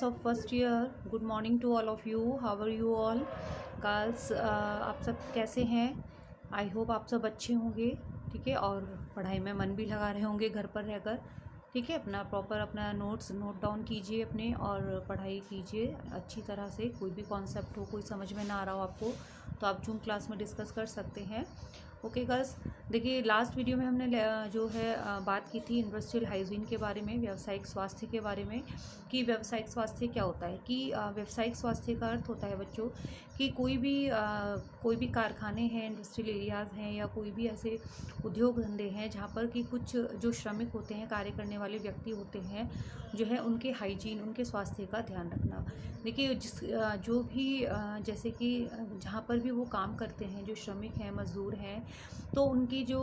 of first year, good morning to all of you. How are you all girls? आप सब कैसे हैं? I hope आप सब अच्छे होंगे, ठीक है। और पढ़ाई में मन भी लगा रहे होंगे घर पर रहकर, ठीक है। अपना प्रॉपर अपना नोट्स नोट डाउन कीजिए अपने और पढ़ाई कीजिए अच्छी तरह से। कोई भी कॉन्सेप्ट हो, कोई समझ में ना आ रहा हो आपको, तो आप जूम क्लास में डिस्कस कर सकते हैं। ओके गर्ल्स, देखिए लास्ट वीडियो में हमने जो है बात की थी इंडस्ट्रियल हाइजीन के बारे में, व्यावसायिक स्वास्थ्य के बारे में, कि व्यावसायिक स्वास्थ्य क्या होता है। कि व्यावसायिक स्वास्थ्य का अर्थ होता है बच्चों कि कोई भी कारखाने हैं, इंडस्ट्रियल एरियाज़ हैं, या कोई भी ऐसे उद्योग धंधे हैं जहाँ पर कि कुछ जो श्रमिक होते हैं, कार्य करने वाले व्यक्ति होते हैं, जो है उनके हाइजीन, उनके स्वास्थ्य का ध्यान रखना। देखिए जो भी जैसे कि जहाँ पर भी वो काम करते हैं, जो श्रमिक हैं, मजदूर हैं, तो उनकी जो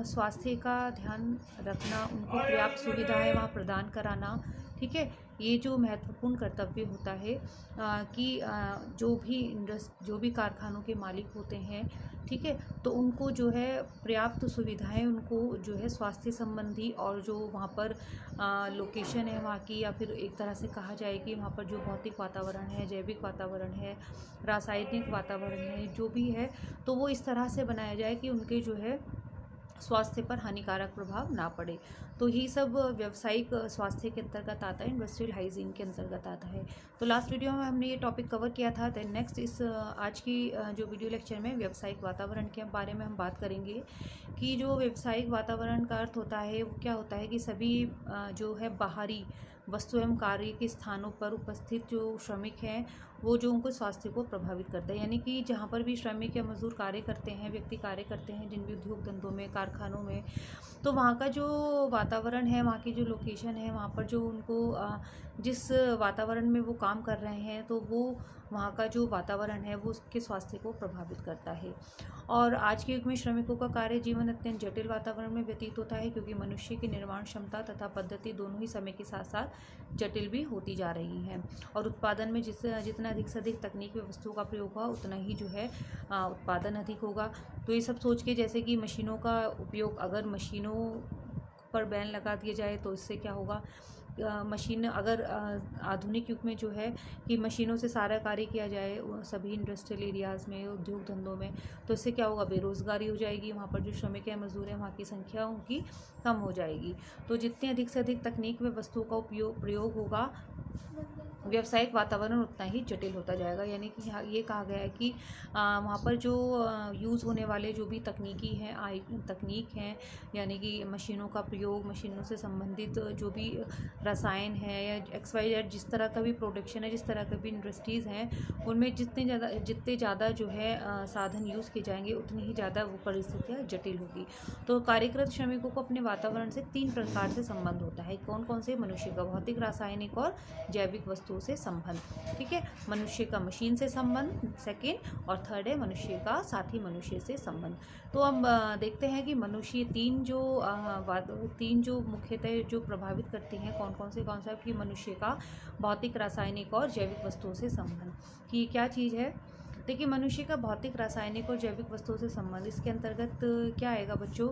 स्वास्थ्य का ध्यान रखना, उनको पर्याप्त सुविधाएं वहाँ प्रदान कराना, ठीक है। ये जो महत्वपूर्ण कर्तव्य होता है कि जो भी कारखानों के मालिक होते हैं, ठीक है, तो उनको जो है पर्याप्त सुविधाएं, उनको जो है स्वास्थ्य संबंधी, और जो वहाँ पर लोकेशन है वहाँ की, या फिर एक तरह से कहा जाए कि वहाँ पर जो भौतिक वातावरण है, जैविक वातावरण है, रासायनिक वातावरण है, जो भी है, तो वो इस तरह से बनाया जाए कि उनके जो है स्वास्थ्य पर हानिकारक प्रभाव ना पड़े। तो यही सब व्यावसायिक स्वास्थ्य के अंतर्गत आता है, इंडस्ट्रियल हाइजीन के अंतर्गत आता है। तो लास्ट वीडियो में हमने ये टॉपिक कवर किया था। देन नेक्स्ट इस आज की जो वीडियो लेक्चर में व्यावसायिक वातावरण के बारे में हम बात करेंगे कि जो व्यावसायिक वातावरण का अर्थ होता है वो क्या होता है। कि सभी जो है बाहरी वस्तु एवं कार्य के स्थानों पर उपस्थित जो श्रमिक हैं, वो जो उनको स्वास्थ्य को प्रभावित करते हैं। यानी कि जहाँ पर भी श्रमिक या मजदूर कार्य करते हैं, व्यक्ति कार्य करते हैं, जिन भी उद्योग धंधों में, कारखानों में, तो वहाँ का जो वातावरण है, वहाँ की जो लोकेशन है, वहाँ पर जो उनको जिस वातावरण में वो काम कर रहे हैं, तो वो वहाँ का जो वातावरण है वो उसके स्वास्थ्य को प्रभावित करता है। और आज के युग में श्रमिकों का कार्य जीवन अत्यंत जटिल वातावरण में व्यतीत होता है, क्योंकि मनुष्य की निर्माण क्षमता तथा पद्धति दोनों ही समय के साथ साथ जटिल भी होती जा रही हैं। और उत्पादन में जितना अधिक से अधिक तकनीकी वस्तुओं का प्रयोग हुआ, उतना ही जो है उत्पादन अधिक होगा। तो ये सब सोच के, जैसे कि मशीनों का उपयोग, अगर मशीनों पर बैन लगा दिया जाए तो इससे क्या होगा। मशीन अगर आधुनिक युग में जो है कि मशीनों से सारा कार्य किया जाए सभी इंडस्ट्रियल एरियाज़ में, उद्योग धंधों में, तो इससे क्या होगा, बेरोज़गारी हो जाएगी। वहाँ पर जो श्रमिक है, मजदूर हैं, वहाँ की संख्या उनकी कम हो जाएगी। तो जितने अधिक से अधिक तकनीक व वस्तुओं का प्रयोग होगा, व्यावसायिक वातावरण उतना ही जटिल होता जाएगा। यानी कि ये कहा गया है कि वहाँ पर जो यूज़ होने वाले जो भी तकनीक हैं, यानी कि मशीनों का प्रयोग, मशीनों से संबंधित जो भी रसायन है, या XYZ जिस तरह का भी प्रोडक्शन है, जिस तरह का भी इंडस्ट्रीज़ हैं, उनमें जितने ज़्यादा जो है साधन यूज़ किए जाएंगे, उतनी ही ज़्यादा वो परिस्थितियाँ जटिल होगी। तो कार्यरत श्रमिकों को अपने वातावरण से 3 प्रकार से संबंध होता है। कौन कौन से? मनुष्य का भौतिक, रासायनिक और जैविक वस्तुओं से संबंध, ठीक है। मनुष्य का मशीन से संबंध सेकेंड, और थर्ड है मनुष्य का साथी मनुष्य से संबंध। तो अब देखते हैं कि मनुष्य तीन जो मुख्यतः जो प्रभावित करती हैं, कौन कौन से कॉन्सेप्ट। की मनुष्य का भौतिक, रासायनिक और जैविक वस्तुओं से संबंध, कि क्या चीज़ है। देखिए मनुष्य का भौतिक, रासायनिक और जैविक वस्तुओं से संबंध, इसके अंतर्गत क्या आएगा बच्चों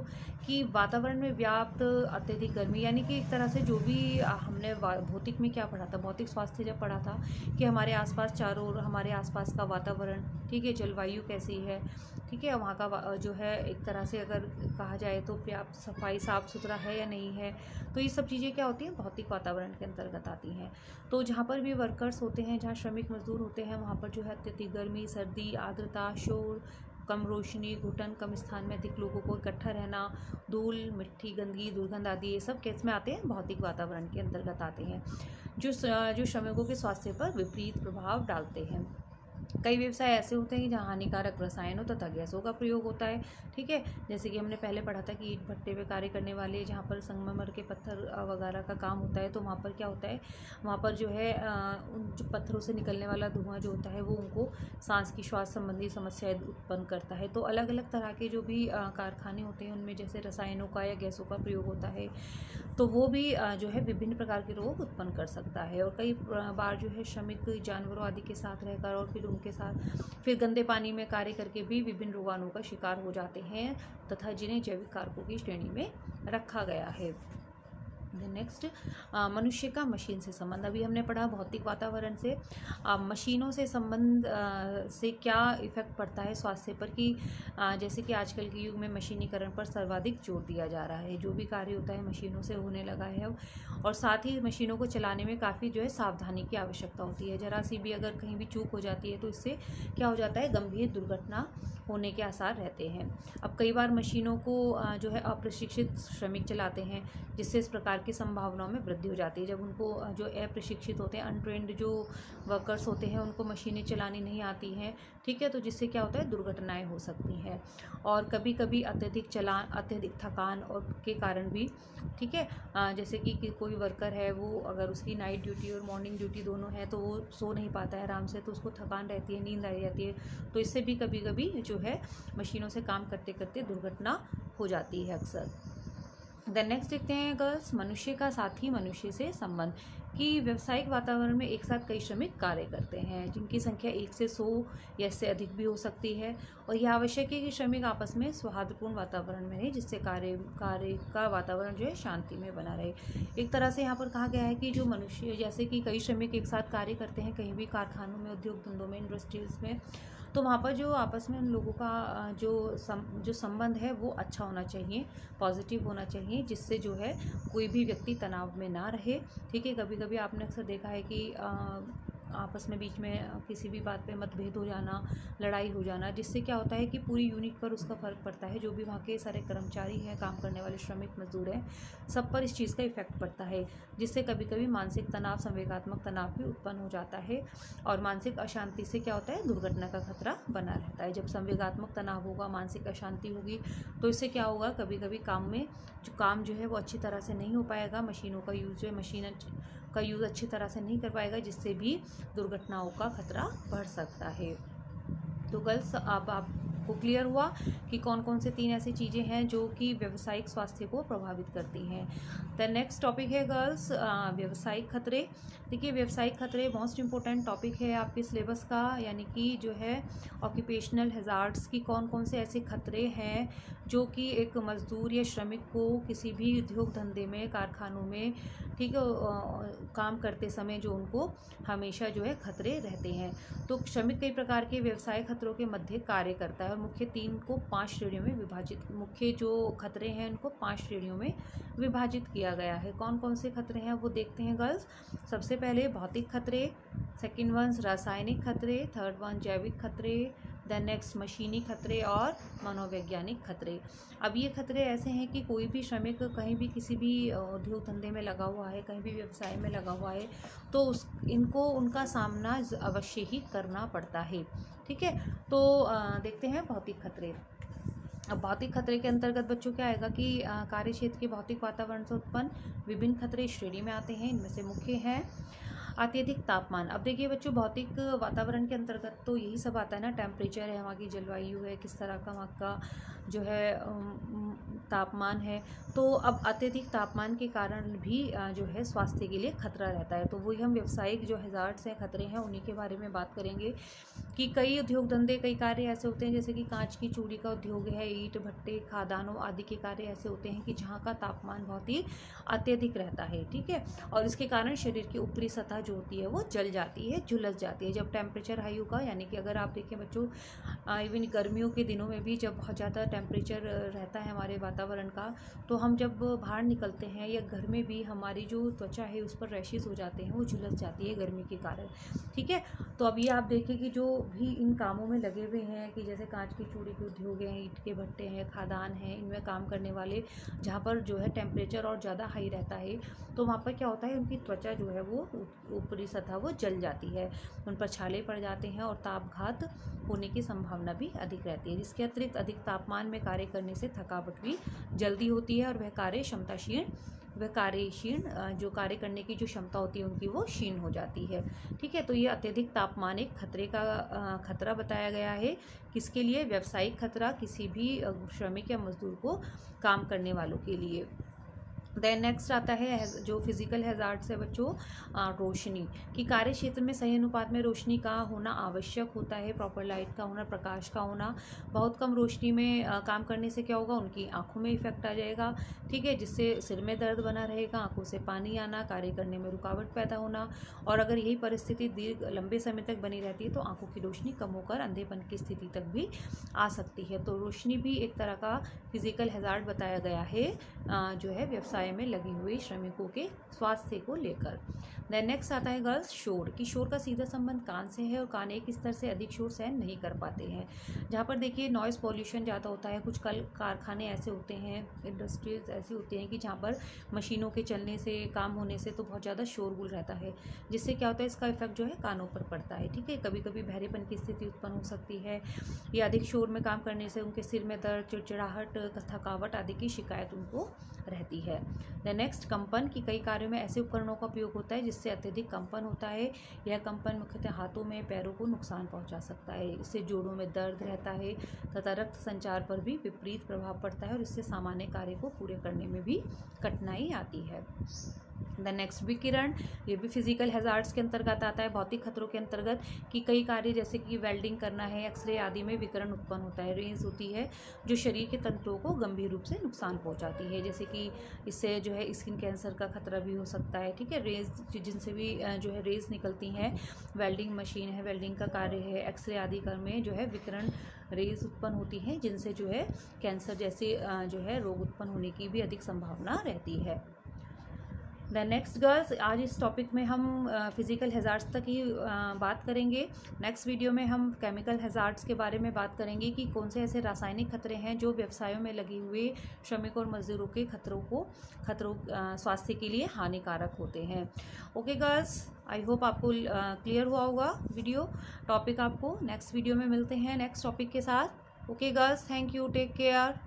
कि वातावरण में व्याप्त अत्यधिक गर्मी। यानी कि एक तरह से जो भी हमने भौतिक में क्या पढ़ा था, भौतिक स्वास्थ्य जब पढ़ा था, कि हमारे आसपास चारों ओर हमारे आसपास का वातावरण, ठीक है, जलवायु कैसी है, ठीक है, वहाँ का जो है एक तरह से अगर कहा जाए तो पर्याप्त सफाई, साफ़ सुथरा है या नहीं है। तो ये सब चीज़ें क्या होती हैं, भौतिक वातावरण के अंतर्गत आती हैं। तो जहाँ पर भी वर्कर्स होते हैं, जहाँ श्रमिक मजदूर होते हैं, वहाँ पर जो है अत्यधिक गर्मी, सर्दी, आर्द्रता, शोर, कम रोशनी, घुटन, कम स्थान में अधिक लोगों को इकट्ठा रहना, धूल, मिट्टी, गंदगी, दुर्गंध आदि, ये सब किस में आते हैं, भौतिक वातावरण के अंतर्गत आते हैं, जो श्रमिकों के स्वास्थ्य पर विपरीत प्रभाव डालते हैं। कई व्यवसाय ऐसे होते हैं जहाँ हानिकारक रसायनों तथा गैसों का प्रयोग होता है, ठीक है। जैसे कि हमने पहले पढ़ा था कि ईंट भट्टे में कार्य करने वाले, जहाँ पर संगमरमर के पत्थर वगैरह का काम होता है, तो वहाँ पर क्या होता है, वहाँ पर जो है उन जो पत्थरों से निकलने वाला धुआं जो होता है, वो उनको सांस की, श्वास संबंधी समस्याएं उत्पन्न करता है। तो अलग अलग तरह के जो भी कारखाने होते हैं, उनमें जैसे रसायनों का या गैसों का प्रयोग होता है, तो वो भी जो है विभिन्न प्रकार के रोग उत्पन्न कर सकता है। और कई बार जो है श्रमिक जानवरों आदि के साथ रहकर और फिर गंदे पानी में कार्य करके भी विभिन्न रोगाणुओं का शिकार हो जाते हैं, तथा जिन्हें जैविक कारकों की श्रेणी में रखा गया है। नेक्स्ट, मनुष्य का मशीन से संबंध। अभी हमने पढ़ा भौतिक वातावरण से। मशीनों से संबंध से क्या इफेक्ट पड़ता है स्वास्थ्य पर, कि जैसे कि आजकल के युग में मशीनीकरण पर सर्वाधिक जोर दिया जा रहा है। जो भी कार्य होता है मशीनों से होने लगा है अब, और साथ ही मशीनों को चलाने में काफ़ी जो है सावधानी की आवश्यकता होती है। जरा सी भी अगर कहीं भी चूक हो जाती है तो इससे क्या हो जाता है, गंभीर दुर्घटना होने के आसार रहते हैं। अब कई बार मशीनों को जो है अप्रशिक्षित श्रमिक चलाते हैं, जिससे इस प्रकार की संभावनाओं में वृद्धि हो जाती है। जब उनको जो अप्रशिक्षित होते हैं, अनट्रेंड जो वर्कर्स होते हैं, उनको मशीनें चलानी नहीं आती हैं, ठीक है, तो जिससे क्या होता है, दुर्घटनाएं हो सकती हैं। और कभी कभी अत्यधिक चलान, अत्यधिक थकान और के कारण भी, ठीक है, जैसे कि कोई वर्कर है, वो अगर उसकी नाइट ड्यूटी और मॉर्निंग ड्यूटी दोनों है, तो वो सो नहीं पाता है आराम से, तो उसको थकान रहती है, नींद आ जाती है, तो इससे भी कभी कभी जो है मशीनों से काम करते करते दुर्घटना हो जाती है अक्सर। देन नेक्स्ट देखते हैं गर्ल्स, मनुष्य का साथी मनुष्य से संबंध, कि व्यावसायिक वातावरण में एक साथ कई श्रमिक कार्य करते हैं, जिनकी संख्या 1 से 100 या इससे अधिक भी हो सकती है, और यह आवश्यक है कि श्रमिक आपस में सौहार्दपूर्ण वातावरण में रहे, जिससे कार्य का वातावरण जो है शांति में बना रहे। एक तरह से यहाँ पर कहा गया है कि जो मनुष्य, जैसे कि कई श्रमिक एक साथ कार्य करते हैं कहीं भी कारखानों में, उद्योग धंधों में, इंडस्ट्रीज में, तो वहाँ पर जो आपस में उन लोगों का जो संबंध है वो अच्छा होना चाहिए, पॉजिटिव होना चाहिए, जिससे जो है कोई भी व्यक्ति तनाव में ना रहे, ठीक है। कभी कभी आपने अक्सर देखा है कि आपस में बीच में किसी भी बात पे मतभेद हो जाना, लड़ाई हो जाना, जिससे क्या होता है कि पूरी यूनिट पर उसका फ़र्क पड़ता है। जो भी वहाँ के सारे कर्मचारी हैं, काम करने वाले श्रमिक मजदूर हैं, सब पर इस चीज़ का इफेक्ट पड़ता है, जिससे कभी कभी मानसिक तनाव, संवेगात्मक तनाव भी उत्पन्न हो जाता है। और मानसिक अशांति से क्या होता है, दुर्घटना का खतरा बना रहता है। जब संवेगात्मक तनाव होगा, मानसिक अशांति होगी, तो इससे क्या होगा, कभी कभी काम जो है वो अच्छी तरह से नहीं हो पाएगा, मशीनों का यूज़ जो है, मशीन का यूज़ अच्छी तरह से नहीं कर पाएगा, जिससे भी दुर्घटनाओं का खतरा बढ़ सकता है। तो गर्ल्स, अब आपको क्लियर हुआ कि कौन कौन से 3 ऐसी चीज़ें हैं जो कि व्यावसायिक स्वास्थ्य को प्रभावित करती हैं। द नेक्स्ट टॉपिक है गर्ल्स, व्यावसायिक खतरे। देखिए, व्यावसायिक खतरे मोस्ट इंपॉर्टेंट टॉपिक है आपके सिलेबस का, यानी कि जो है ऑक्यूपेशनल हैजार्ड्स की कौन कौन से ऐसे खतरे हैं जो कि एक मजदूर या श्रमिक को किसी भी उद्योग धंधे में, कारखानों में, ठीक है, काम करते समय जो उनको हमेशा जो है खतरे रहते हैं। तो श्रमिक कई प्रकार के व्यवसाय खतरों के मध्य कार्य करता है, और मुख्य 3 को 5 श्रेणियों में विभाजित, मुख्य जो खतरे हैं उनको 5 श्रेणियों में विभाजित किया गया है। कौन कौन से खतरे हैं वो देखते हैं गर्ल्स। सबसे पहले भौतिक खतरे, सेकेंड वन रासायनिक खतरे, थर्ड वन जैविक खतरे, देन नेक्स्ट मशीनी खतरे और मनोवैज्ञानिक खतरे। अब ये खतरे ऐसे हैं कि कोई भी श्रमिक कहीं भी किसी भी उद्योग धंधे में लगा हुआ है, कहीं भी व्यवसाय में लगा हुआ है, तो इनको उनका सामना अवश्य ही करना पड़ता है, ठीक है। तो देखते हैं भौतिक खतरे। अब भौतिक खतरे के अंतर्गत बच्चों क्या आएगा कि कार्य क्षेत्र के भौतिक वातावरण से उत्पन्न विभिन्न खतरे श्रेणी में आते हैं। इनमें से मुख्य हैं अत्यधिक तापमान। अब देखिए बच्चों, भौतिक वातावरण के अंतर्गत तो यही सब आता है ना, टेम्परेचर है, वहाँ की जलवायु है, किस तरह का वहाँ का जो है तापमान है। तो अब अत्यधिक तापमान के कारण भी जो है स्वास्थ्य के लिए खतरा रहता है। तो वही हम व्यावसायिक जो हैजार्ड्स हैं, खतरे हैं, उन्हीं के बारे में बात करेंगे कि कई उद्योग धंधे, कई कार्य ऐसे होते हैं, जैसे कि कांच की चूड़ी का उद्योग है, ईंट भट्टे, खादानों आदि के कार्य ऐसे होते हैं कि जहाँ का तापमान बहुत ही अत्यधिक रहता है, ठीक है। और इसके कारण शरीर की ऊपरी सतह जो होती है वो जल जाती है, झुलस जाती है। जब टेम्परेचर हाई होगा, यानी कि अगर आप देखें बच्चों, इवन गर्मियों के दिनों में भी जब बहुत ज़्यादा टेम्परेचर रहता है हमारे वातावरण का, तो हम जब बाहर निकलते हैं या घर में भी हमारी जो त्वचा है उस पर रैशेज़ हो जाते हैं, वो झुलस जाती है गर्मी के कारण, ठीक है। तो अब ये आप देखें कि जो भी इन कामों में लगे हुए हैं, कि जैसे कांच की चूड़ी के उद्योग हैं, ईंट के भट्टे हैं, खादान हैं, इनमें काम करने वाले, जहाँ पर जो है टेम्परेचर और ज़्यादा हाई रहता है, तो वहाँ पर क्या होता है, उनकी त्वचा जो है वो ऊपरी सतह वो जल जाती है, उन पर छाले पड़ जाते हैं और तापघात होने की संभावना भी अधिक रहती है। जिसके अतिरिक्त अधिक तापमान में कार्य करने से थकावट भी जल्दी होती है, और वह कार्यशील जो कार्य करने की जो क्षमता होती है उनकी, वो क्षीण हो जाती है, ठीक है। तो ये अत्यधिक तापमान एक खतरे का खतरा बताया गया है। किसके लिए? व्यावसायिक खतरा, किसी भी श्रमिक या मजदूर को काम करने वालों के लिए। देन नेक्स्ट आता है जो फिजिकल हैजार्ड्स है बच्चों, रोशनी कि कार्य क्षेत्र में सही अनुपात में रोशनी का होना आवश्यक होता है, प्रॉपर लाइट का होना, प्रकाश का होना। बहुत कम रोशनी में काम करने से क्या होगा, उनकी आंखों में इफेक्ट आ जाएगा, ठीक है, जिससे सिर में दर्द बना रहेगा, आंखों से पानी आना, कार्य करने में रुकावट पैदा होना। और अगर यही परिस्थिति दीर्घ लंबे समय तक बनी रहती है तो आंखों की रोशनी कम होकर अंधेपन की स्थिति तक भी आ सकती है। तो रोशनी भी एक तरह का फिजिकल हैजार्ड बताया गया है जो है व्यवसाय में लगे हुए श्रमिकों के स्वास्थ्य को लेकर। देन नेक्स्ट आता है गर्ल्स, शोर कि शोर का सीधा संबंध कान से है और कान एक स्तर से अधिक शोर सहन नहीं कर पाते हैं। जहाँ पर देखिए नॉइज़ पॉल्यूशन ज़्यादा होता है, कुछ कारखाने ऐसे होते हैं, इंडस्ट्रीज ऐसी होती हैं कि जहाँ पर मशीनों के चलने से, काम होने से तो बहुत ज़्यादा शोरगुल रहता है, जिससे क्या होता है, इसका इफेक्ट जो है कानों पर पड़ता है, ठीक है। कभी कभी बहरेपन की स्थिति उत्पन्न हो सकती है, या अधिक शोर में काम करने से उनके सिर में दर्द, चिड़चिड़ाहट, थकावट आदि की शिकायत उनको रहती है। द नेक्स्ट, कंपन कि कई कार्यों में ऐसे उपकरणों का उपयोग होता है जिससे अत्यधिक कंपन होता है। यह कंपन मुख्यतः हाथों में, पैरों को नुकसान पहुंचा सकता है, इससे जोड़ों में दर्द रहता है तथा रक्त संचार पर भी विपरीत प्रभाव पड़ता है और इससे सामान्य कार्य को पूरे करने में भी कठिनाई आती है। द नेक्स्ट, विकिरण ये भी फिजिकल हैजार्ड्स के अंतर्गत आता है, भौतिक खतरों के अंतर्गत कि कई कार्य जैसे कि वेल्डिंग करना है, एक्सरे आदि में विकिरण उत्पन्न होता है, रेंज होती है जो शरीर के तंत्रों को गंभीर रूप से नुकसान पहुंचाती है, जैसे कि इससे जो है स्किन कैंसर का खतरा भी हो सकता है, ठीक है। रेज जिनसे भी जो है रेज निकलती हैं, वेल्डिंग मशीन है, वेल्डिंग का कार्य है, एक्सरे आदि में जो है विकिरण रेज उत्पन्न होती हैं, जिनसे जो है कैंसर जैसे जो है रोग उत्पन्न होने की भी अधिक संभावना रहती है। द नेक्स्ट गर्ल्स, आज इस टॉपिक में हम फिजिकल हैजार्ड्स तक ही बात करेंगे। नेक्स्ट वीडियो में हम केमिकल हैजार्ड्स के बारे में बात करेंगे कि कौन से ऐसे रासायनिक खतरे हैं जो व्यवसायों में लगे हुए श्रमिकों और मजदूरों के खतरों स्वास्थ्य के लिए हानिकारक होते हैं। ओके गर्ल्स, आई होप आपको क्लियर हुआ होगा वीडियो टॉपिक। आपको नेक्स्ट वीडियो में मिलते हैं नेक्स्ट टॉपिक के साथ। Okay girls, thank you, take care.